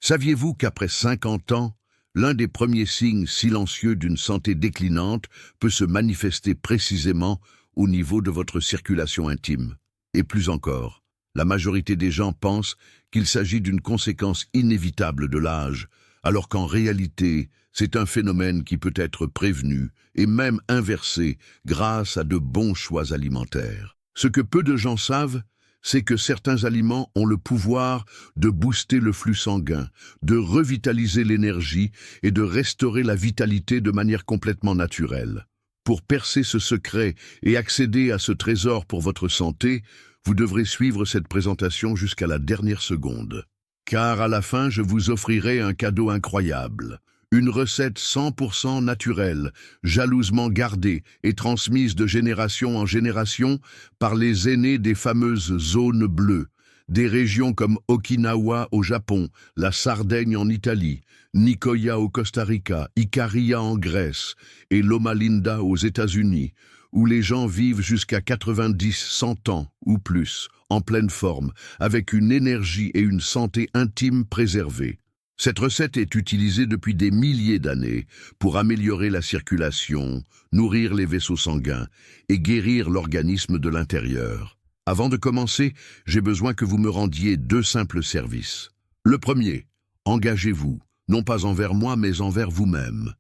Saviez-vous qu'après 50 ans, l'un des premiers signes silencieux d'une santé déclinante peut se manifester précisément au niveau de votre circulation intime? Et plus encore, la majorité des gens pensent qu'il s'agit d'une conséquence inévitable de l'âge, alors qu'en réalité, c'est un phénomène qui peut être prévenu et même inversé grâce à de bons choix alimentaires. Ce que peu de gens savent, c'est que certains aliments ont le pouvoir de booster le flux sanguin, de revitaliser l'énergie et de restaurer la vitalité de manière complètement naturelle. Pour percer ce secret et accéder à ce trésor pour votre santé, vous devrez suivre cette présentation jusqu'à la dernière seconde. Car à la fin, je vous offrirai un cadeau incroyable. Une recette 100% naturelle, jalousement gardée et transmise de génération en génération par les aînés des fameuses zones bleues, des régions comme Okinawa au Japon, la Sardaigne en Italie, Nicoya au Costa Rica, Ikaria en Grèce et Loma Linda aux États-Unis, où les gens vivent jusqu'à 90-100 ans ou plus, en pleine forme, avec une énergie et une santé intime préservées. Cette recette est utilisée depuis des milliers d'années pour améliorer la circulation, nourrir les vaisseaux sanguins et guérir l'organisme de l'intérieur. Avant de commencer, j'ai besoin que vous me rendiez 2 simples services. Le premier, engagez-vous, non pas envers moi mais envers vous-même.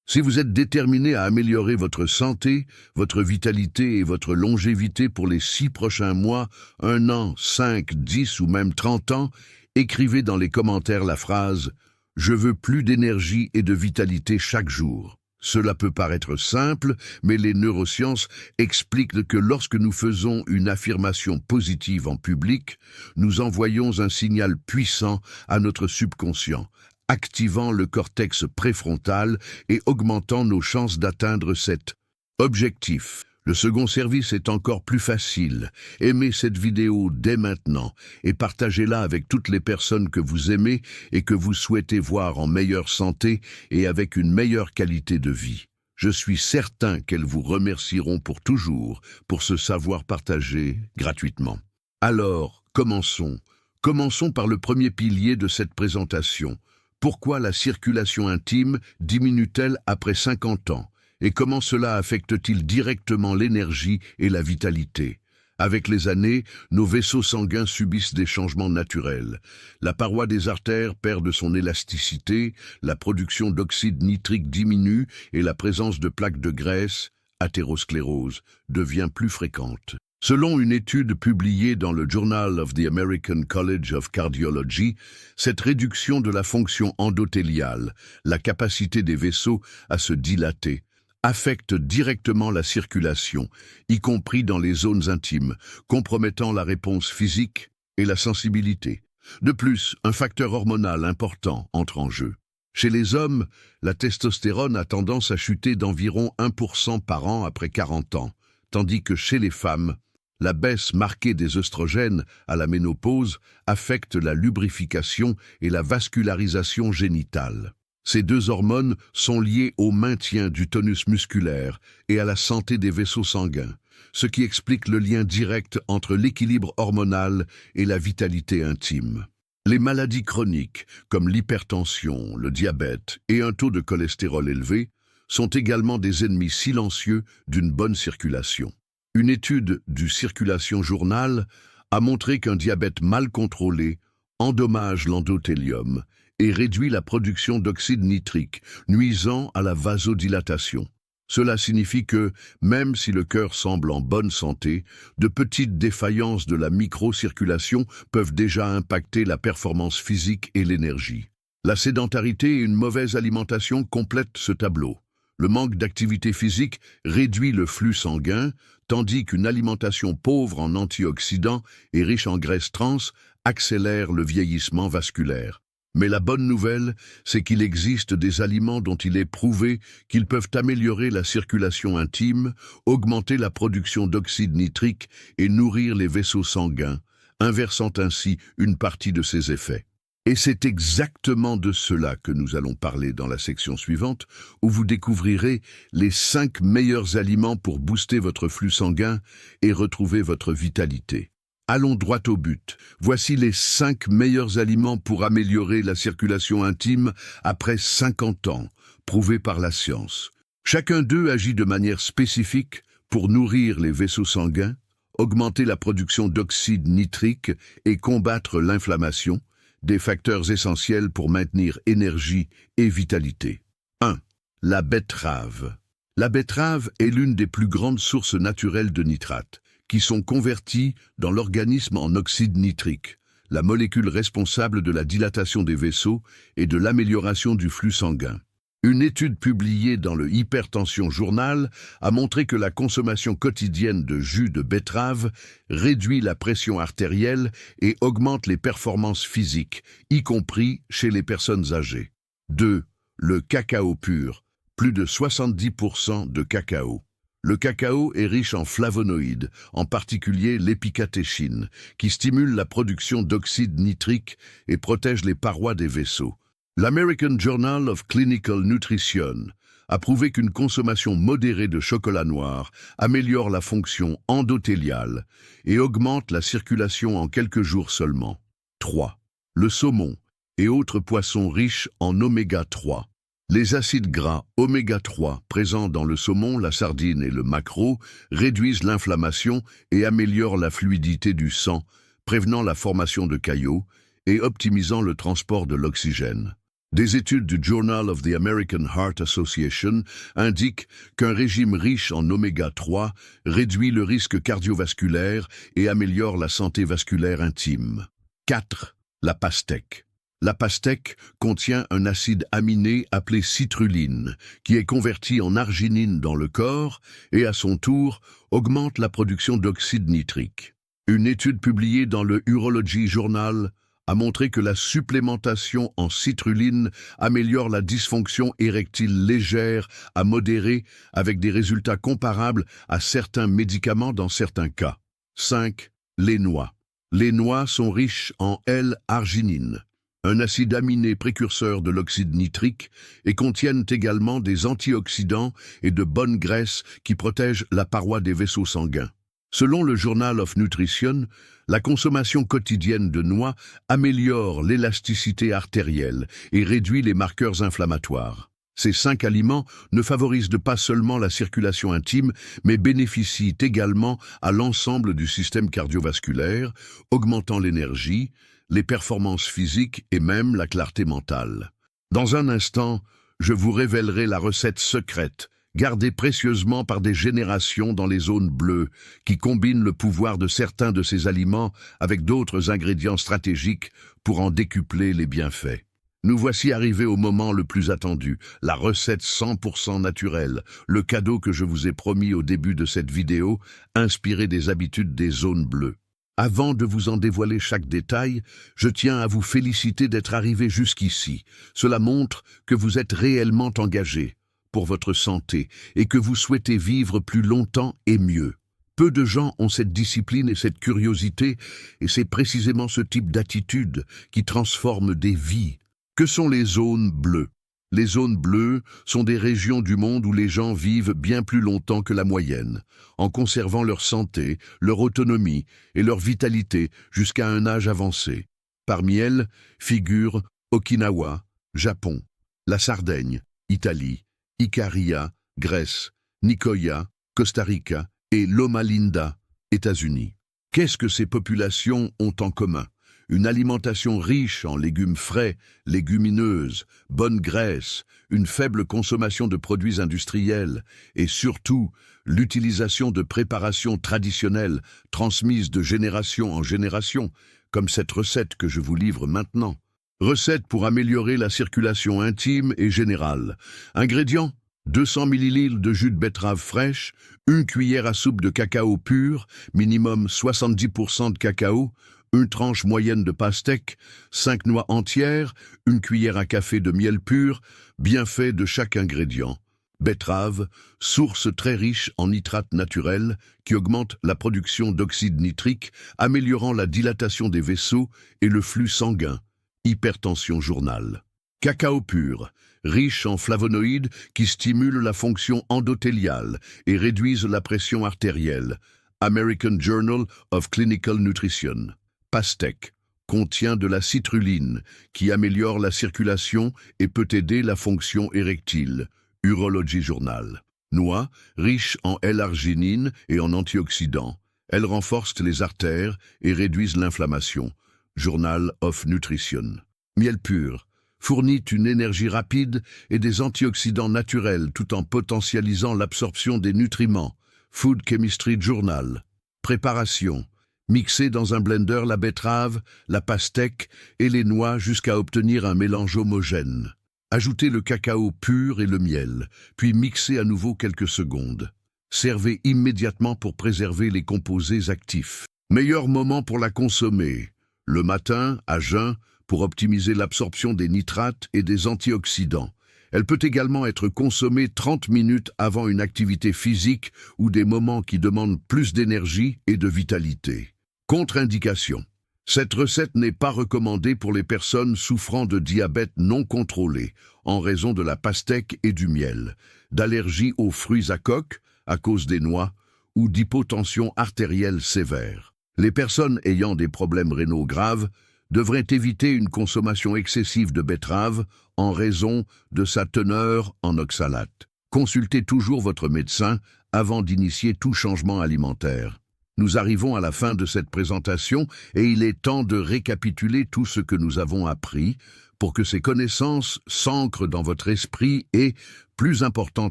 Si vous êtes déterminé à améliorer votre santé, votre vitalité et votre longévité pour les 6 prochains mois, 1 an, 5, 10 ou même 30 ans, écrivez dans les commentaires la phrase « Je veux plus d'énergie et de vitalité chaque jour ». Cela peut paraître simple, mais les neurosciences expliquent que lorsque nous faisons une affirmation positive en public, nous envoyons un signal puissant à notre subconscient, activant le cortex préfrontal et augmentant nos chances d'atteindre cet objectif. Le second service est encore plus facile. Aimez cette vidéo dès maintenant et partagez-la avec toutes les personnes que vous aimez et que vous souhaitez voir en meilleure santé et avec une meilleure qualité de vie. Je suis certain qu'elles vous remercieront pour toujours pour ce savoir partagé gratuitement. Alors, commençons. Commençons par le premier pilier de cette présentation. Pourquoi la circulation intime diminue-t-elle après 50 ans? Et comment cela affecte-t-il directement l'énergie et la vitalité? Avec les années, nos vaisseaux sanguins subissent des changements naturels. La paroi des artères perd de son élasticité, la production d'oxyde nitrique diminue et la présence de plaques de graisse, athérosclérose, devient plus fréquente. Selon une étude publiée dans le Journal of the American College of Cardiology, cette réduction de la fonction endothéliale, la capacité des vaisseaux à se dilater, affecte directement la circulation, y compris dans les zones intimes, compromettant la réponse physique et la sensibilité. De plus, un facteur hormonal important entre en jeu. Chez les hommes, la testostérone a tendance à chuter d'environ 1% par an après 40 ans, tandis que chez les femmes, la baisse marquée des œstrogènes à la ménopause affecte la lubrification et la vascularisation génitale. Ces 2 hormones sont liées au maintien du tonus musculaire et à la santé des vaisseaux sanguins, ce qui explique le lien direct entre l'équilibre hormonal et la vitalité intime. Les maladies chroniques, comme l'hypertension, le diabète et un taux de cholestérol élevé, sont également des ennemis silencieux d'une bonne circulation. Une étude du Circulation Journal a montré qu'un diabète mal contrôlé endommage l'endothélium et réduit la production d'oxyde nitrique, nuisant à la vasodilatation. Cela signifie que, même si le cœur semble en bonne santé, de petites défaillances de la microcirculation peuvent déjà impacter la performance physique et l'énergie. La sédentarité et une mauvaise alimentation complètent ce tableau. Le manque d'activité physique réduit le flux sanguin, tandis qu'une alimentation pauvre en antioxydants et riche en graisses trans accélère le vieillissement vasculaire. Mais la bonne nouvelle, c'est qu'il existe des aliments dont il est prouvé qu'ils peuvent améliorer la circulation intime, augmenter la production d'oxyde nitrique et nourrir les vaisseaux sanguins, inversant ainsi une partie de ses effets. Et c'est exactement de cela que nous allons parler dans la section suivante, où vous découvrirez les 5 meilleurs aliments pour booster votre flux sanguin et retrouver votre vitalité. Allons droit au but. Voici les 5 meilleurs aliments pour améliorer la circulation intime après 50 ans, prouvés par la science. Chacun d'eux agit de manière spécifique pour nourrir les vaisseaux sanguins, augmenter la production d'oxyde nitrique et combattre l'inflammation, des facteurs essentiels pour maintenir énergie et vitalité. 1. La betterave. La betterave est l'une des plus grandes sources naturelles de nitrates, qui sont convertis dans l'organisme en oxyde nitrique, la molécule responsable de la dilatation des vaisseaux et de l'amélioration du flux sanguin. Une étude publiée dans le Hypertension Journal a montré que la consommation quotidienne de jus de betterave réduit la pression artérielle et augmente les performances physiques, y compris chez les personnes âgées. 2. Le cacao pur, plus de 70% de cacao. Le cacao est riche en flavonoïdes, en particulier l'épicatéchine, qui stimule la production d'oxyde nitrique et protège les parois des vaisseaux. L'American Journal of Clinical Nutrition a prouvé qu'une consommation modérée de chocolat noir améliore la fonction endothéliale et augmente la circulation en quelques jours seulement. 3. Le saumon et autres poissons riches en oméga 3. Les acides gras oméga 3 présents dans le saumon, la sardine et le maquereau réduisent l'inflammation et améliorent la fluidité du sang, prévenant la formation de caillots et optimisant le transport de l'oxygène. Des études du Journal of the American Heart Association indiquent qu'un régime riche en oméga 3 réduit le risque cardiovasculaire et améliore la santé vasculaire intime. 4. La pastèque. La pastèque contient un acide aminé appelé citrulline, qui est converti en arginine dans le corps et à son tour augmente la production d'oxyde nitrique. Une étude publiée dans le Urology Journal a montré que la supplémentation en citrulline améliore la dysfonction érectile légère à modérée avec des résultats comparables à certains médicaments dans certains cas. 5. Les noix. Les noix sont riches en L-arginine, un acide aminé précurseur de l'oxyde nitrique, et contiennent également des antioxydants et de bonnes graisses qui protègent la paroi des vaisseaux sanguins. Selon le Journal of Nutrition, la consommation quotidienne de noix améliore l'élasticité artérielle et réduit les marqueurs inflammatoires. Ces 5 aliments ne favorisent pas seulement la circulation intime, mais bénéficient également à l'ensemble du système cardiovasculaire, augmentant l'énergie, les performances physiques et même la clarté mentale. Dans un instant, je vous révélerai la recette secrète, gardée précieusement par des générations dans les zones bleues, qui combine le pouvoir de certains de ces aliments avec d'autres ingrédients stratégiques pour en décupler les bienfaits. Nous voici arrivés au moment le plus attendu, la recette 100% naturelle, le cadeau que je vous ai promis au début de cette vidéo, inspiré des habitudes des zones bleues. Avant de vous en dévoiler chaque détail, je tiens à vous féliciter d'être arrivé jusqu'ici. Cela montre que vous êtes réellement engagé pour votre santé et que vous souhaitez vivre plus longtemps et mieux. Peu de gens ont cette discipline et cette curiosité, et c'est précisément ce type d'attitude qui transforme des vies. Que sont les zones bleues? Les zones bleues sont des régions du monde où les gens vivent bien plus longtemps que la moyenne, en conservant leur santé, leur autonomie et leur vitalité jusqu'à un âge avancé. Parmi elles figurent Okinawa, Japon, la Sardaigne, Italie, Ikaria, Grèce, Nicoya, Costa Rica et Loma Linda, États-Unis. Qu'est-ce que ces populations ont en commun? Une alimentation riche en légumes frais, légumineuses, bonnes graisses, une faible consommation de produits industriels et surtout l'utilisation de préparations traditionnelles transmises de génération en génération, comme cette recette que je vous livre maintenant. Recette pour améliorer la circulation intime et générale. Ingrédients: 200 ml de jus de betterave fraîche, 1 cuillère à soupe de cacao pur, minimum 70% de cacao, une tranche moyenne de pastèque, 5 noix entières, 1 cuillère à café de miel pur, bienfaits de chaque ingrédient. Betterave, source très riche en nitrates naturels qui augmente la production d'oxyde nitrique, améliorant la dilatation des vaisseaux et le flux sanguin. Hypertension Journal. Cacao pur, riche en flavonoïdes qui stimulent la fonction endothéliale et réduisent la pression artérielle. American Journal of Clinical Nutrition. Pastèque contient de la citrulline qui améliore la circulation et peut aider la fonction érectile. Urology Journal. Noix, riche en L-arginine et en antioxydants. Elles renforcent les artères et réduisent l'inflammation. Journal of Nutrition. Miel pur fournit une énergie rapide et des antioxydants naturels tout en potentialisant l'absorption des nutriments. Food Chemistry Journal. Préparation. Mixez dans un blender la betterave, la pastèque et les noix jusqu'à obtenir un mélange homogène. Ajoutez le cacao pur et le miel, puis mixez à nouveau quelques secondes. Servez immédiatement pour préserver les composés actifs. Meilleur moment pour la consommer. Le matin, à jeun, pour optimiser l'absorption des nitrates et des antioxydants. Elle peut également être consommée 30 minutes avant une activité physique ou des moments qui demandent plus d'énergie et de vitalité. Contre-indication. Cette recette n'est pas recommandée pour les personnes souffrant de diabète non contrôlé en raison de la pastèque et du miel, d'allergies aux fruits à coque à cause des noix ou d'hypotension artérielle sévère. Les personnes ayant des problèmes rénaux graves devraient éviter une consommation excessive de betterave en raison de sa teneur en oxalate. Consultez toujours votre médecin avant d'initier tout changement alimentaire. Nous arrivons à la fin de cette présentation et il est temps de récapituler tout ce que nous avons appris pour que ces connaissances s'ancrent dans votre esprit et, plus important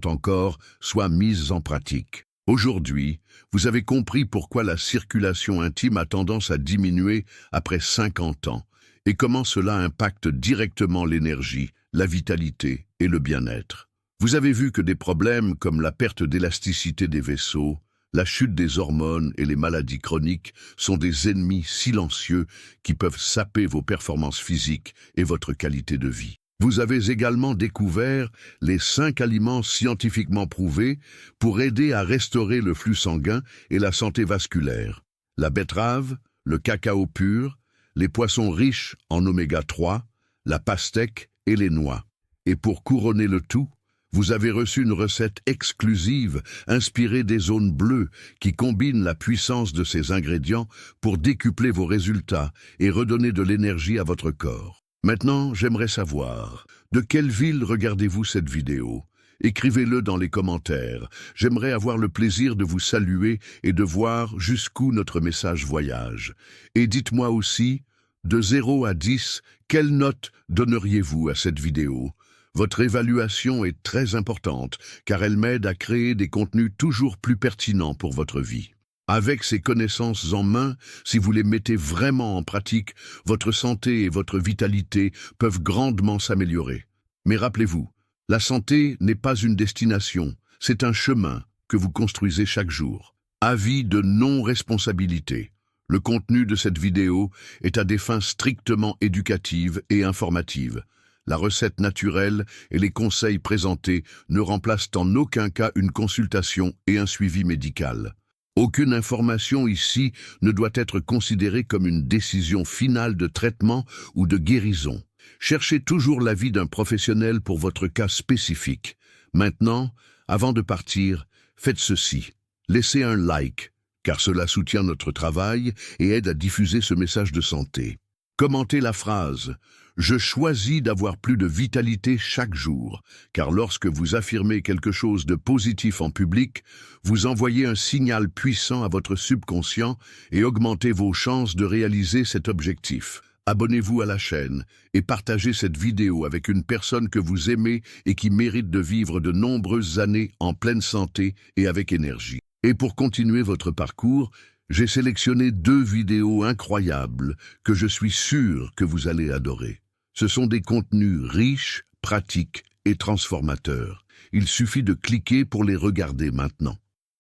encore, soient mises en pratique. Aujourd'hui, vous avez compris pourquoi la circulation intime a tendance à diminuer après 50 ans et comment cela impacte directement l'énergie, la vitalité et le bien-être. Vous avez vu que des problèmes comme la perte d'élasticité des vaisseaux, la chute des hormones et les maladies chroniques sont des ennemis silencieux qui peuvent saper vos performances physiques et votre qualité de vie. Vous avez également découvert les 5 aliments scientifiquement prouvés pour aider à restaurer le flux sanguin et la santé vasculaire. La betterave, le cacao pur, les poissons riches en oméga 3, la pastèque et les noix. Et pour couronner le tout, vous avez reçu une recette exclusive inspirée des zones bleues qui combine la puissance de ces ingrédients pour décupler vos résultats et redonner de l'énergie à votre corps. Maintenant, j'aimerais savoir, de quelle ville regardez-vous cette vidéo? Écrivez-le dans les commentaires. J'aimerais avoir le plaisir de vous saluer et de voir jusqu'où notre message voyage. Et dites-moi aussi, de 0 à 10, quelle note donneriez-vous à cette vidéo? Votre évaluation est très importante car elle m'aide à créer des contenus toujours plus pertinents pour votre vie. Avec ces connaissances en main, si vous les mettez vraiment en pratique, votre santé et votre vitalité peuvent grandement s'améliorer. Mais rappelez-vous, la santé n'est pas une destination, c'est un chemin que vous construisez chaque jour. Avis de non-responsabilité. Le contenu de cette vidéo est à des fins strictement éducatives et informatives. La recette naturelle et les conseils présentés ne remplacent en aucun cas une consultation et un suivi médical. Aucune information ici ne doit être considérée comme une décision finale de traitement ou de guérison. Cherchez toujours l'avis d'un professionnel pour votre cas spécifique. Maintenant, avant de partir, faites ceci. Laissez un like, car cela soutient notre travail et aide à diffuser ce message de santé. Commentez la phrase « Je choisis d'avoir plus de vitalité chaque jour », car lorsque vous affirmez quelque chose de positif en public, vous envoyez un signal puissant à votre subconscient et augmentez vos chances de réaliser cet objectif. Abonnez-vous à la chaîne et partagez cette vidéo avec une personne que vous aimez et qui mérite de vivre de nombreuses années en pleine santé et avec énergie. Et pour continuer votre parcours, j'ai sélectionné 2 vidéos incroyables que je suis sûr que vous allez adorer. Ce sont des contenus riches, pratiques et transformateurs. Il suffit de cliquer pour les regarder maintenant.